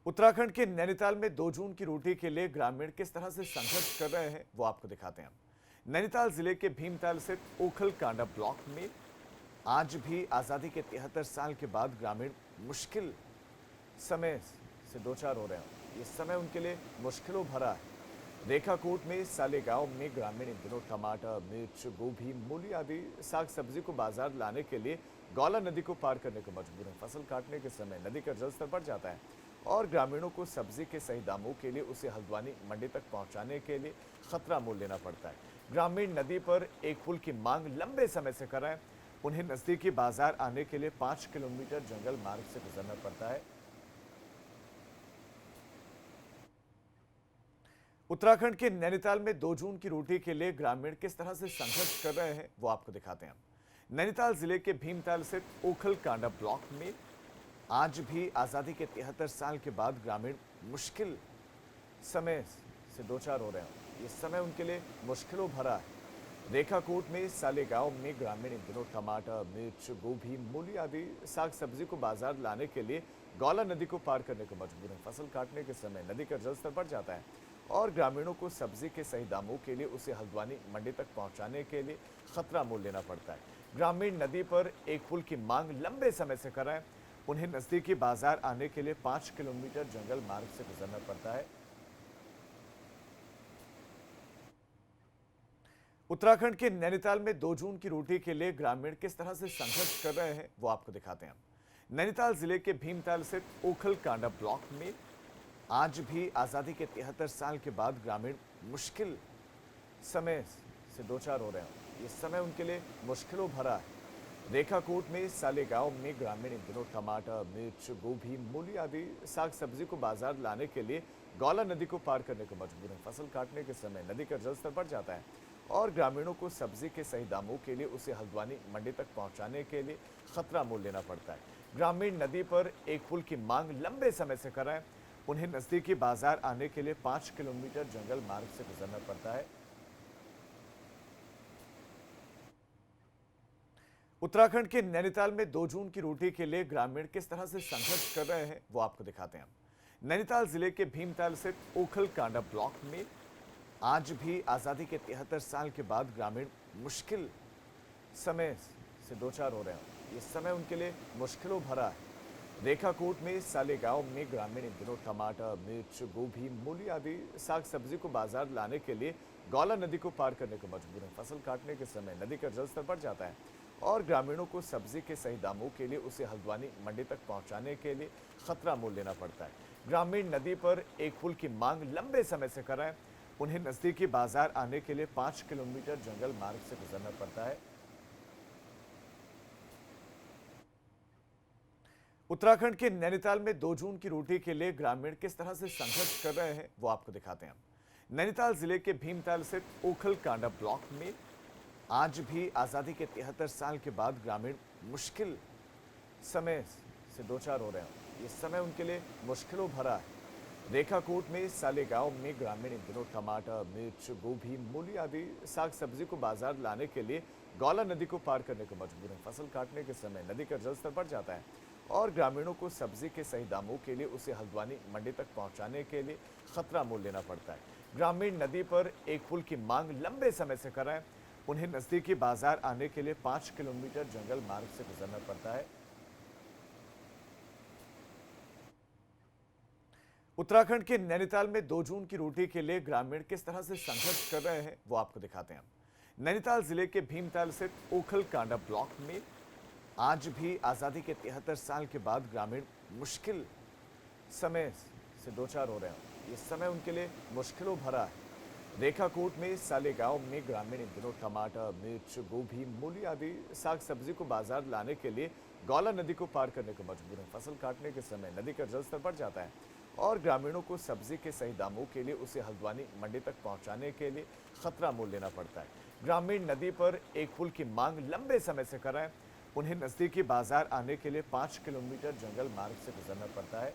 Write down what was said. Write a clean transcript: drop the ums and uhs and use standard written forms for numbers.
उत्तराखंड के नैनीताल में 2 जून की रोटी के लिए ग्रामीण किस तरह से संघर्ष कर रहे हैं वो आपको दिखाते हैं हम। नैनीताल जिले के भीमताल स्थित ओखल कांडा ब्लॉक में आज भी आजादी के 73 साल के बाद ग्रामीण मुश्किल समय से दो चार हो रहे हैं। ये समय उनके लिए मुश्किलों भरा है। रेखाकोट में साले गांव में ग्रामीण इन दिनों टमाटर, मिर्च, गोभी, मूली आदि साग सब्जी को बाजार लाने के लिए गौला नदी को पार करने को मजबूर है। फसल काटने के समय नदी का जलस्तर बढ़ जाता है और ग्रामीणों को सब्जी के सही दामों के लिए उसे हल्द्वानी मंडी तक पहुंचाने के लिए खतरा मोल लेना पड़ता है। ग्रामीण नदी पर एक पुल की मांग लंबे समय से कर रहे हैं। उन्हें नजदीकी बाजार आने के लिए 5 किलोमीटर जंगल मार्ग से गुजरना पड़ता है। उत्तराखंड के नैनीताल में 2 जून की रोटी के लिए ग्रामीण किस तरह से संघर्ष कर रहे हैं वो आपको दिखाते हैं हम। नैनीताल जिले के भीमताल स्थित ओखल कांडा ब्लॉक में आज भी आजादी के 73 साल के बाद ग्रामीण मुश्किल समय से दो चार हो रहे हैं। ये समय उनके लिए मुश्किलों भरा है। रेखाकोट में साले गांव में ग्रामीण इन दिनों टमाटर, मिर्च, गोभी, मूली आदि साग सब्जी को बाजार लाने के लिए गौला नदी को पार करने को मजबूर है। फसल काटने के समय नदी का जलस्तर बढ़ जाता है और ग्रामीणों को सब्जी के सही दामों के लिए उसे हल्द्वानी मंडी तक पहुंचाने के लिए खतरा मोल लेना पड़ता है। ग्रामीण नदी पर एक पुल की मांग लंबे समय से कर रहे हैं। उन्हें नजदीकी बाजार आने के लिए 5 किलोमीटर जंगल मार्ग से गुजरना पड़ता है। उत्तराखंड के नैनीताल में 2 जून की रोटी के लिए ग्रामीण किस तरह से संघर्ष कर रहे हैं वो आपको दिखाते हैं हम। नैनीताल जिले के भीमताल स्थित ओखल कांडा ब्लॉक में आज भी आजादी के 73 साल के बाद ग्रामीण मुश्किल समय से दो चार हो रहे हैं। ये समय उनके लिए मुश्किलों भरा है। रेखाकोट में साले गांव में ग्रामीण इन दिनों टमाटर, मिर्च, गोभी, मूली आदि साग सब्जी को बाजार लाने के लिए गौला नदी को पार करने को मजबूर है। फसल काटने के समय नदी का जलस्तर बढ़ जाता है और ग्रामीणों को सब्जी के सही दामों के लिए उसे हल्द्वानी मंडी तक पहुंचाने के लिए खतरा मोल लेना पड़ता है। ग्रामीण नदी पर एक पुल की मांग लंबे समय से कर रहे हैं। उन्हें नजदीकी बाजार आने के लिए 5 किलोमीटर जंगल मार्ग से गुजरना पड़ता है। उत्तराखंड के नैनीताल में 2 जून की रोटी के लिए ग्रामीण किस तरह से संघर्ष कर रहे हैं वो आपको दिखाते हैं हम। नैनीताल जिले के भीमताल स्थित ओखल कांडा ब्लॉक में आज भी आजादी के 73 साल के बाद ग्रामीण मुश्किल समय से दो चार हो रहे हैं। ये समय उनके लिए मुश्किलों भरा है। रेखाकोट में साले गांव में ग्रामीण इन दिनों टमाटर, मिर्च, गोभी, मूली आदि साग सब्जी को बाजार लाने के लिए गौला नदी को पार करने को मजबूर है। फसल काटने के समय नदी का जलस्तर बढ़ जाता है और ग्रामीणों को सब्जी के सही दामों के लिए उसे हल्द्वानी मंडी तक पहुंचाने के लिए खतरा मोल लेना पड़ता है। ग्रामीण नदी पर एक पुल की मांग लंबे समय से कर रहे हैं। उन्हें नजदीकी बाजार आने के लिए 5 किलोमीटर जंगल मार्ग से गुजरना पड़ता है। उत्तराखंड के नैनीताल में 2 जून की रोटी के लिए ग्रामीण किस तरह से संघर्ष कर रहे हैं वो आपको दिखाते हैं हम। नैनीताल जिले के भीमताल स्थित ओखल कांडा ब्लॉक में आज भी आजादी के 73 साल के बाद ग्रामीण मुश्किल समय से दो चार हो रहे हैं। ये समय उनके लिए मुश्किलों भरा है। रेखाकोट में साले गांव में ग्रामीण इन दिनों टमाटर, मिर्च, गोभी, मूली आदि साग सब्जी को बाजार लाने के लिए गौला नदी को पार करने को मजबूर है। फसल काटने के समय नदी का जलस्तर बढ़ जाता है और ग्रामीणों को सब्जी के सही दामों के लिए उसे हल्द्वानी मंडी तक पहुंचाने के लिए खतरा मोल लेना पड़ता है। ग्रामीण नदी पर एक पुल की मांग लंबे समय से कर रहे हैं। उन्हें नजदीकी बाजार आने के लिए 5 किलोमीटर जंगल मार्ग से गुजरना पड़ता है। उत्तराखंड के नैनीताल में 2 जून की रोटी के लिए ग्रामीण किस तरह से संघर्ष कर रहे हैं वो आपको दिखाते हैं हम। नैनीताल जिले के भीमताल स्थित ओखल कांडा ब्लॉक में आज भी आजादी के 73 साल के बाद ग्रामीण मुश्किल समय से दो चार हो रहे हैं। ये समय उनके लिए मुश्किलों भरा है। रेखाकोट में साले गांव में ग्रामीण इन दिनों टमाटर, मिर्च, गोभी, मूली आदि साग सब्जी को बाजार लाने के लिए गौला नदी को पार करने को मजबूर है। फसल काटने के समय नदी का जलस्तर बढ़ जाता है और ग्रामीणों को सब्जी के सही दामों के लिए उसे हल्द्वानी मंडी तक पहुंचाने के लिए खतरा मोल लेना पड़ता है। ग्रामीण नदी पर एक पुल की मांग लंबे समय से कर रहे हैं। उन्हें नजदीकी बाजार आने के लिए 5 किलोमीटर जंगल मार्ग से गुजरना पड़ता है।